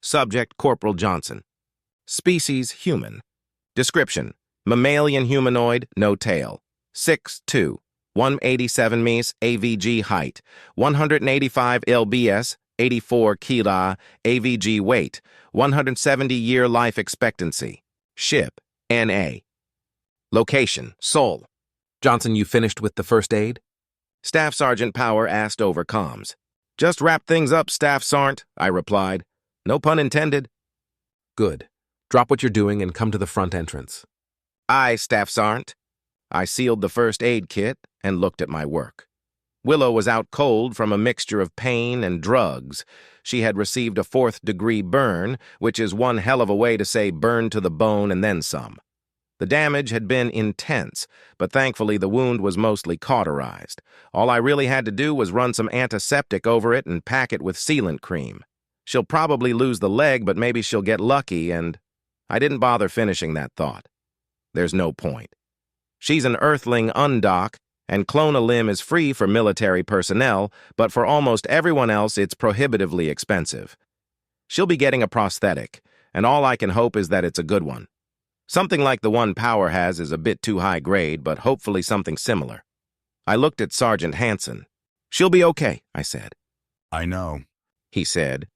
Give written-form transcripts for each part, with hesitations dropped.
Subject, Corporal Johnson. Species, human. Description, mammalian humanoid, no tail. 6'2", 187 ms, AVG height, 185 lbs, 84 kg, AVG weight, 170-year life expectancy. Ship, NA. Location, Seoul. Johnson, you finished with the first aid? Staff Sergeant Power asked over comms. Just wrap things up, Staff Sarnt, I replied. No pun intended. Good. Drop what you're doing and come to the front entrance. Aye, Staff Sarnt. I sealed the first aid kit and looked at my work. Willow was out cold from a mixture of pain and drugs. She had received a 4th-degree burn, which is one hell of a way to say burn to the bone and then some. The damage had been intense, but thankfully the wound was mostly cauterized. All I really had to do was run some antiseptic over it and pack it with sealant cream. She'll probably lose the leg, but maybe she'll get lucky, and I didn't bother finishing that thought. There's no point. She's an Earthling undoc, and clone a limb is free for military personnel, but for almost everyone else it's prohibitively expensive. She'll be getting a prosthetic, and all I can hope is that it's a good one. Something like the one Power has is a bit too high grade, but hopefully something similar. I looked at Sergeant Hansen. She'll be okay, I said. I know, He said.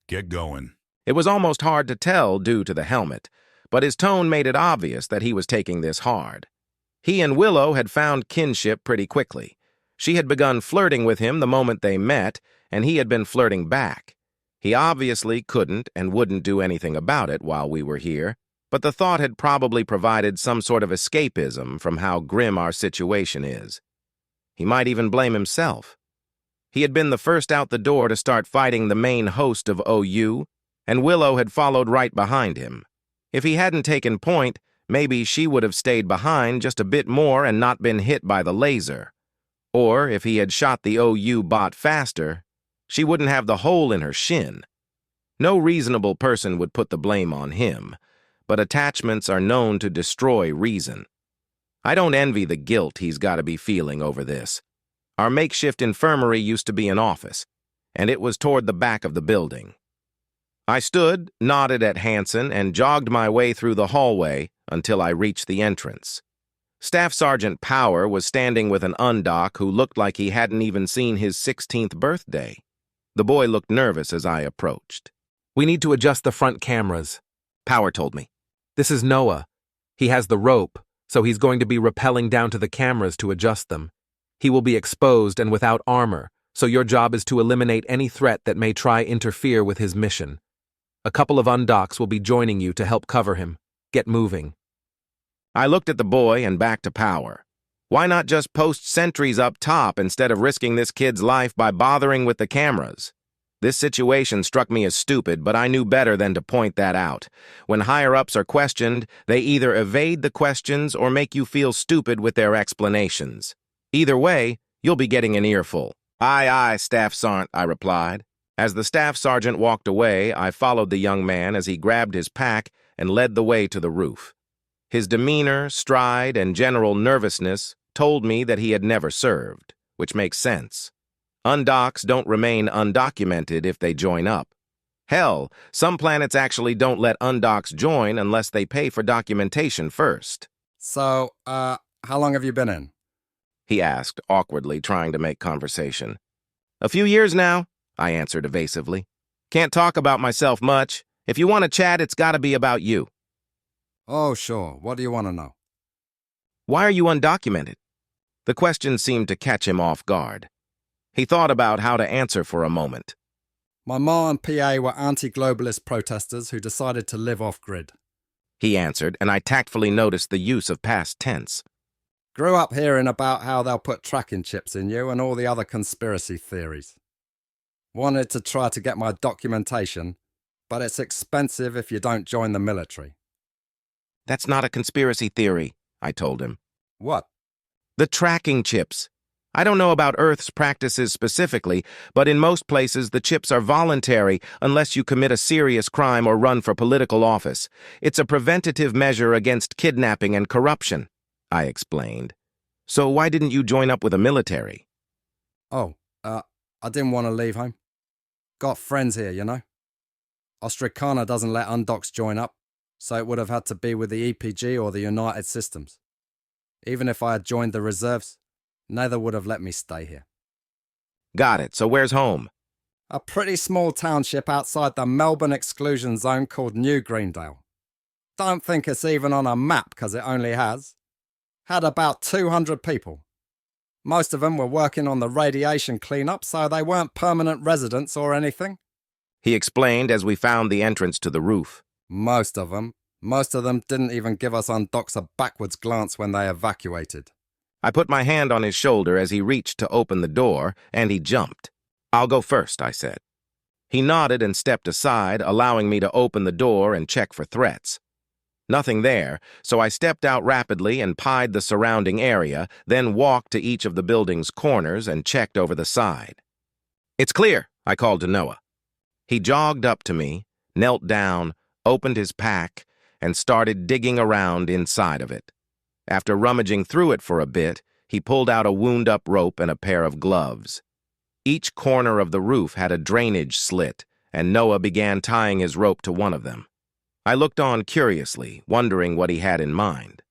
Get going. It was almost hard to tell due to the helmet, but his tone made it obvious that he was taking this hard. He and Willow had found kinship pretty quickly. She had begun flirting with him the moment they met, and he had been flirting back. He obviously couldn't and wouldn't do anything about it while we were here, but the thought had probably provided some sort of escapism from how grim our situation is. He might even blame himself. He had been the first out the door to start fighting the main host of OU, and Willow had followed right behind him. If he hadn't taken point, maybe she would have stayed behind just a bit more and not been hit by the laser. Or if he had shot the OU bot faster, she wouldn't have the hole in her shin. No reasonable person would put the blame on him, but attachments are known to destroy reason. I don't envy the guilt he's got to be feeling over this. Our makeshift infirmary used to be an office, and it was toward the back of the building. I stood, nodded at Hansen, and jogged my way through the hallway until I reached the entrance. Staff Sergeant Power was standing with an undoc who looked like he hadn't even seen his 16th birthday. The boy looked nervous as I approached. We need to adjust the front cameras, Power told me. This is Noah. He has the rope, so he's going to be rappelling down to the cameras to adjust them. He will be exposed and without armor, so your job is to eliminate any threat that may try interfere with his mission. A couple of undocs will be joining you to help cover him. Get moving. I looked at the boy and back to Power. Why not just post sentries up top instead of risking this kid's life by bothering with the cameras? This situation struck me as stupid, but I knew better than to point that out. When higher-ups are questioned, they either evade the questions or make you feel stupid with their explanations. Either way, you'll be getting an earful. Aye, aye, Staff Sergeant, I replied. As the staff sergeant walked away, I followed the young man as he grabbed his pack and led the way to the roof. His demeanor, stride, and general nervousness told me that he had never served, which makes sense. Undocs don't remain undocumented if they join up. Hell, some planets actually don't let undocs join unless they pay for documentation first. So, how long have you been in? He asked, awkwardly trying to make conversation. A few years now, I answered evasively. Can't talk about myself much. If you want to chat, it's got to be about you. Oh, sure. What do you want to know? Why are you undocumented? The question seemed to catch him off guard. He thought about how to answer for a moment. My ma and PA were anti-globalist protesters who decided to live off-grid. He answered, and I tactfully noticed the use of past tense. Grew up hearing about how they'll put tracking chips in you and all the other conspiracy theories. Wanted to try to get my documentation, but it's expensive if you don't join the military. That's not a conspiracy theory, I told him. What? The tracking chips. I don't know about Earth's practices specifically, but in most places the chips are voluntary unless you commit a serious crime or run for political office. It's a preventative measure against kidnapping and corruption, I explained. So why didn't you join up with the military? Oh, I didn't want to leave home. Got friends here, you know. Ostricana doesn't let undocks join up, so it would have had to be with the EPG or the United Systems. Even if I had joined the reserves, neither would have let me stay here. Got it, so where's home? A pretty small township outside the Melbourne exclusion zone called New Greendale. Don't think it's even on a map because it only had about 200 people. Most of them were working on the radiation cleanup, so they weren't permanent residents or anything. He explained as we found the entrance to the roof. Most of them didn't even give us undocks a backwards glance when they evacuated. I put my hand on his shoulder as he reached to open the door, and he jumped. I'll go first, I said. He nodded and stepped aside, allowing me to open the door and check for threats. Nothing there, so I stepped out rapidly and pied the surrounding area, then walked to each of the building's corners and checked over the side. It's clear, I called to Noah. He jogged up to me, knelt down, opened his pack, and started digging around inside of it. After rummaging through it for a bit, he pulled out a wound-up rope and a pair of gloves. Each corner of the roof had a drainage slit, and Noah began tying his rope to one of them. I looked on curiously, wondering what he had in mind.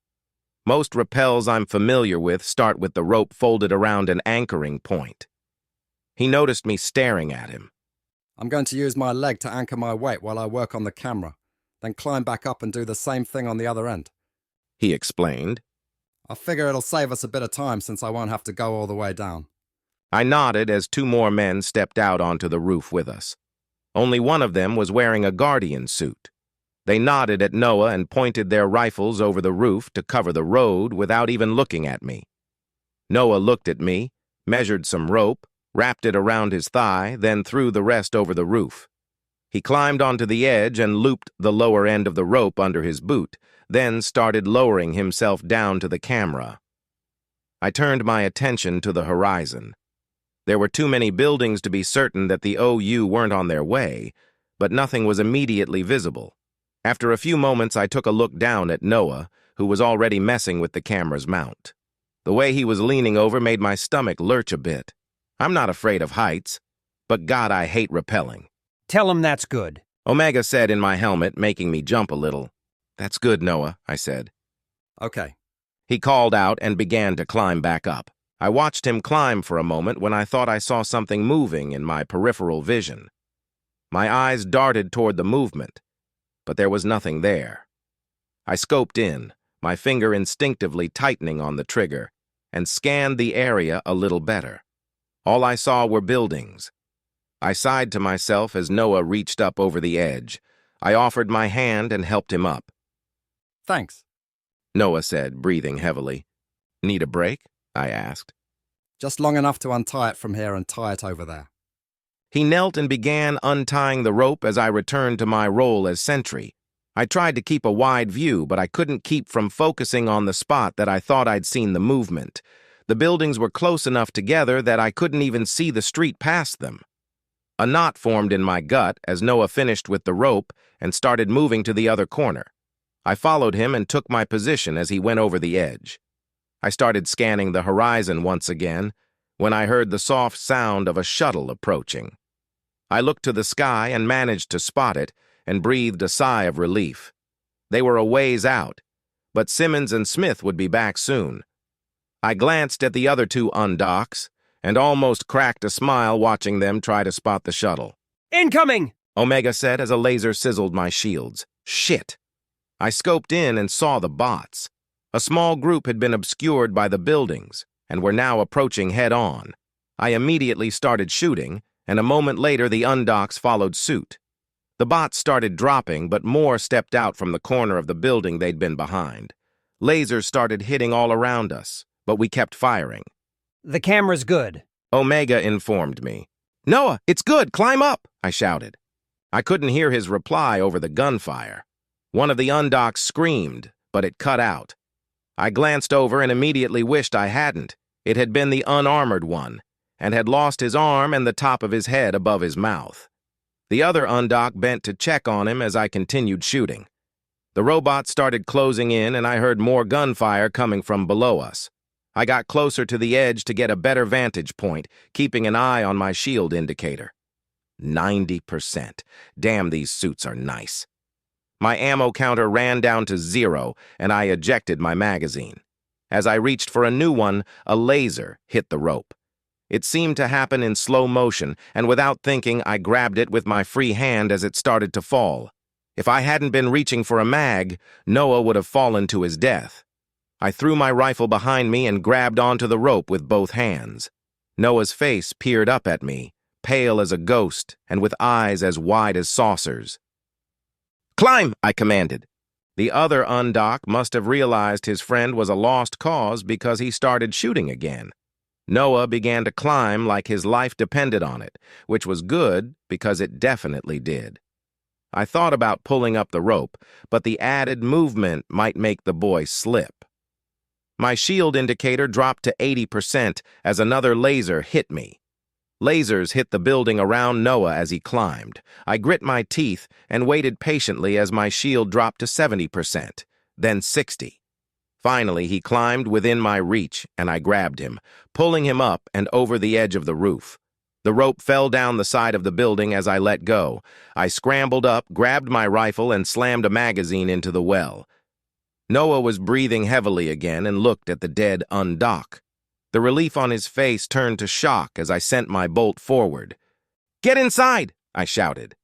Most rappels I'm familiar with start with the rope folded around an anchoring point. He noticed me staring at him. I'm going to use my leg to anchor my weight while I work on the camera, then climb back up and do the same thing on the other end, he explained. I figure it'll save us a bit of time since I won't have to go all the way down. I nodded as two more men stepped out onto the roof with us. Only one of them was wearing a guardian suit. They nodded at Noah and pointed their rifles over the roof to cover the road without even looking at me. Noah looked at me, measured some rope, wrapped it around his thigh, then threw the rest over the roof. He climbed onto the edge and looped the lower end of the rope under his boot, then started lowering himself down to the camera. I turned my attention to the horizon. There were too many buildings to be certain that the OU weren't on their way, but nothing was immediately visible. After a few moments, I took a look down at Noah, who was already messing with the camera's mount. The way he was leaning over made my stomach lurch a bit. I'm not afraid of heights, but God, I hate rappelling. Tell him that's good. Omega said in my helmet, making me jump a little. That's good, Noah, I said. Okay. He called out and began to climb back up. I watched him climb for a moment when I thought I saw something moving in my peripheral vision. My eyes darted toward the movement, but there was nothing there. I scoped in, my finger instinctively tightening on the trigger, and scanned the area a little better. All I saw were buildings. I sighed to myself as Noah reached up over the edge. I offered my hand and helped him up. Thanks, Noah said, breathing heavily. Need a break? I asked. Just long enough to untie it from here and tie it over there. He knelt and began untying the rope as I returned to my role as sentry. I tried to keep a wide view, but I couldn't keep from focusing on the spot that I thought I'd seen the movement. The buildings were close enough together that I couldn't even see the street past them. A knot formed in my gut as Noah finished with the rope and started moving to the other corner. I followed him and took my position as he went over the edge. I started scanning the horizon once again when I heard the soft sound of a shuttle approaching. I looked to the sky and managed to spot it and breathed a sigh of relief. They were a ways out, but Simmons and Smith would be back soon. I glanced at the other two undocks and almost cracked a smile watching them try to spot the shuttle. Incoming! Omega said as a laser sizzled my shields. Shit! I scoped in and saw the bots. A small group had been obscured by the buildings and were now approaching head-on. I immediately started shooting, and a moment later the undocks followed suit. The bots started dropping, but more stepped out from the corner of the building they'd been behind. Lasers started hitting all around us, but we kept firing. The camera's good. Omega informed me. Noah, it's good, climb up, I shouted. I couldn't hear his reply over the gunfire. One of the undocks screamed, but it cut out. I glanced over and immediately wished I hadn't. It had been the unarmored one, and had lost his arm and the top of his head above his mouth. The other undock bent to check on him as I continued shooting. The robots started closing in, and I heard more gunfire coming from below us. I got closer to the edge to get a better vantage point, keeping an eye on my shield indicator. 90%. Damn, these suits are nice. My ammo counter ran down to 0, and I ejected my magazine. As I reached for a new one, a laser hit the rope. It seemed to happen in slow motion, and without thinking, I grabbed it with my free hand as it started to fall. If I hadn't been reaching for a mag, Noah would have fallen to his death. I threw my rifle behind me and grabbed onto the rope with both hands. Noah's face peered up at me, pale as a ghost and with eyes as wide as saucers. "Climb!" I commanded. The other undock must have realized his friend was a lost cause because he started shooting again. Noah began to climb like his life depended on it, which was good because it definitely did. I thought about pulling up the rope, but the added movement might make the boy slip. My shield indicator dropped to 80% as another laser hit me. Lasers hit the building around Noah as he climbed. I grit my teeth and waited patiently as my shield dropped to 70%, then 60%. Finally, he climbed within my reach, and I grabbed him, pulling him up and over the edge of the roof. The rope fell down the side of the building as I let go. I scrambled up, grabbed my rifle, and slammed a magazine into the well. Noah was breathing heavily again and looked at the dead undock. The relief on his face turned to shock as I sent my bolt forward. "Get inside!" I shouted.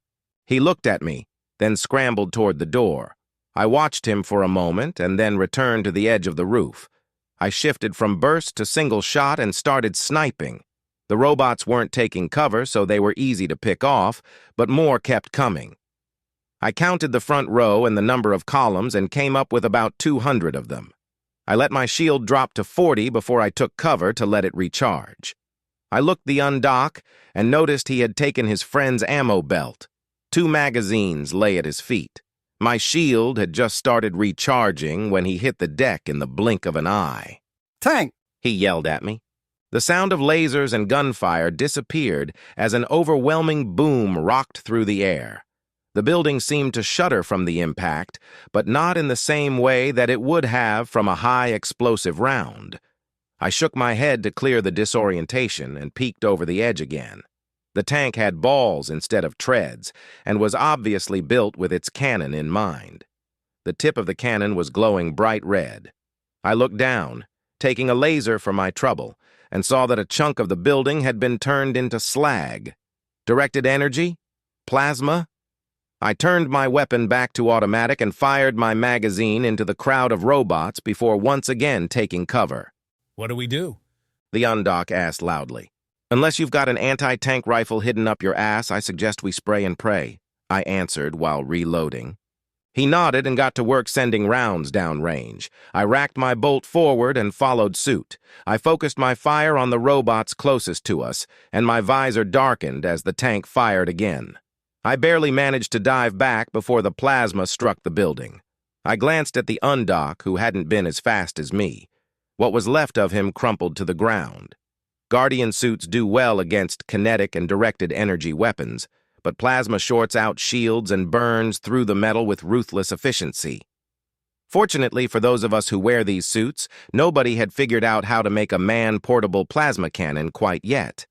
He looked at me, then scrambled toward the door. I watched him for a moment and then returned to the edge of the roof. I shifted from burst to single shot and started sniping. The robots weren't taking cover, so they were easy to pick off, but more kept coming. I counted the front row and the number of columns and came up with about 200 of them. I let my shield drop to 40 before I took cover to let it recharge. I looked the undock and noticed he had taken his friend's ammo belt. 2 magazines lay at his feet. My shield had just started recharging when he hit the deck in the blink of an eye. Tank! He yelled at me. The sound of lasers and gunfire disappeared as an overwhelming boom rocked through the air. The building seemed to shudder from the impact, but not in the same way that it would have from a high explosive round. I shook my head to clear the disorientation and peeked over the edge again. The tank had balls instead of treads and was obviously built with its cannon in mind. The tip of the cannon was glowing bright red. I looked down, taking a laser for my trouble, and saw that a chunk of the building had been turned into slag. Directed energy? Plasma? I turned my weapon back to automatic and fired my magazine into the crowd of robots before once again taking cover. What do we do? The undock asked loudly. "Unless you've got an anti-tank rifle hidden up your ass, I suggest we spray and pray," I answered while reloading. He nodded and got to work sending rounds downrange. I racked my bolt forward and followed suit. I focused my fire on the robots closest to us, and my visor darkened as the tank fired again. I barely managed to dive back before the plasma struck the building. I glanced at the undock, who hadn't been as fast as me. What was left of him crumpled to the ground. Guardian suits do well against kinetic and directed energy weapons, but plasma shorts out shields and burns through the metal with ruthless efficiency. Fortunately for those of us who wear these suits, nobody had figured out how to make a man-portable plasma cannon quite yet.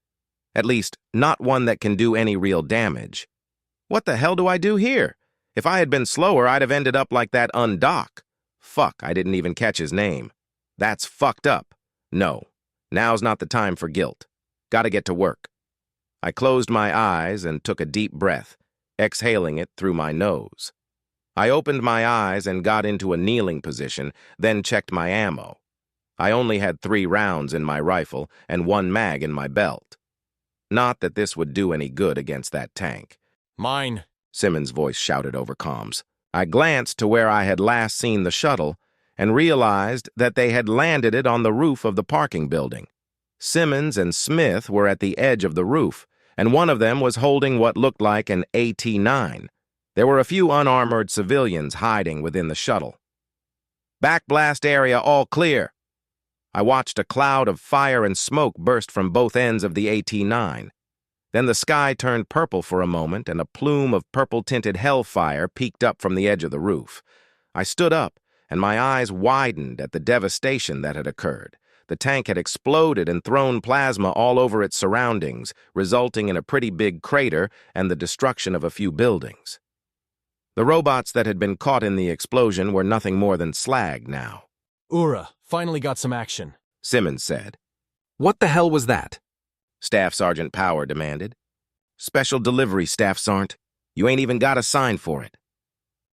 At least, not one that can do any real damage. What the hell do I do here? If I had been slower, I'd have ended up like that undock. Fuck, I didn't even catch his name. That's fucked up. No, now's not the time for guilt. Gotta get to work. I closed my eyes and took a deep breath, exhaling it through my nose. I opened my eyes and got into a kneeling position, then checked my ammo. I only had 3 rounds in my rifle and 1 mag in my belt. Not that this would do any good against that tank. "Mine," Simmons' voice shouted over comms. I glanced to where I had last seen the shuttle and realized that they had landed it on the roof of the parking building. Simmons and Smith were at the edge of the roof, and one of them was holding what looked like an AT-9. There were a few unarmored civilians hiding within the shuttle. "Backblast area all clear." I watched a cloud of fire and smoke burst from both ends of the AT-9. Then the sky turned purple for a moment, and a plume of purple-tinted hellfire peeked up from the edge of the roof. I stood up, and my eyes widened at the devastation that had occurred. The tank had exploded and thrown plasma all over its surroundings, resulting in a pretty big crater and the destruction of a few buildings. The robots that had been caught in the explosion were nothing more than slag now. Ura, finally got some action. Simmons said. What the hell was that? Staff Sergeant Power demanded. Special delivery, Staff Sergeant. You ain't even got a sign for it.